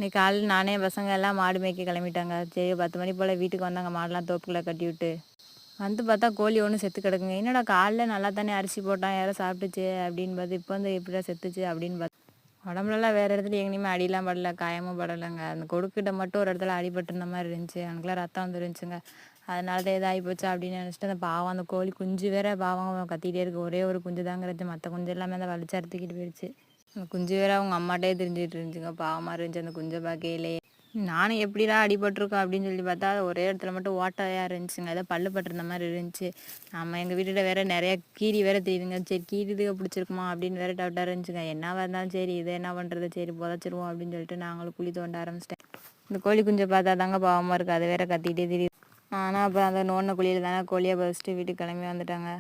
இன்னைக்கு காலையில் நானே பசங்க எல்லாம் மாடு மேய்க்க கிளம்பிட்டாங்க. சரி 10 மணி போல் வீட்டுக்கு வந்தாங்க, மாடெலாம் தோப்புக்குள்ளே கட்டி விட்டு. வந்து பார்த்தா கோழி ஒன்று செத்து கிடக்குங்க. என்னடா காலைல நல்லா தானே அரிசி போட்டான், யாரோ சாப்பிட்டுச்சு அப்படின்னு பார்த்து, இப்போ வந்து எப்படிடா செத்துச்சு அப்படின்னு பார்த்து உடம்புலலாம் வேறு இடத்துல எங்கேயுமே அடியெலாம் படலை, காயமும் படலைங்க. அந்த கொடுக்கிட்ட மட்டும் ஒரு இடத்துல அடிபட்டிருந்த மாதிரி இருந்துச்சு. எனக்குலாம் ரத்தம் வந்துருந்துச்சுங்க. அதனால தான் இதாகி போச்சு அப்படின்னு நினச்சிட்டு அந்த பாவம் அந்த கோழி குஞ்சு வேற பாவம் கத்திகிட்டே இருக்குது. ஒரே ஒரு குஞ்சு தாங்க இருந்துச்சு, மற்ற குஞ்சு எல்லாமே அந்த வலிச்சு அறுத்துக்கிட்டு போயிடுச்சு. அந்த குஞ்சு வேற அவங்க அம்மாட்டே தெரிஞ்சுட்டு இருந்துச்சுங்க. பாவமாக இருந்துச்சு அந்த குஞ்சை பார்க்கையிலே. நானும் எப்படிடா அடிபட்டிருக்கோம் அப்படின்னு சொல்லி பார்த்தா ஒரே இடத்துல மட்டும் ஓட்டையாக இருந்துச்சுங்க. ஏதோ பல்லு பட்டிருந்த மாதிரி இருந்துச்சு. நம்ம எங்கள் வீட்டில் வேற நிறைய கீரி வேற தெரியுதுங்க. சரி கீரி இதுக்கு பிடிச்சிருக்குமா அப்படின்னு வேற டவுட்டாக இருந்துச்சுங்க. என்னவா இருந்தாலும் சரி இதை என்ன பண்ணுறது, சரி புதைச்சிருவோம் அப்படின்னு சொல்லிட்டு நாங்களும் குழி தோண்ட ஆரம்பிச்சிட்டேன். இந்த கோழி குஞ்சை பார்த்தா தாங்க பாவமாக இருக்குது, அது வேற கத்திக்கிட்டே தெரியுது. ஆனால் அப்புறம் அந்த நோண்டின குழியில் தானே கோழியை பறிச்சிட்டு வீட்டுக்கு கிளம்பி வந்துட்டாங்க.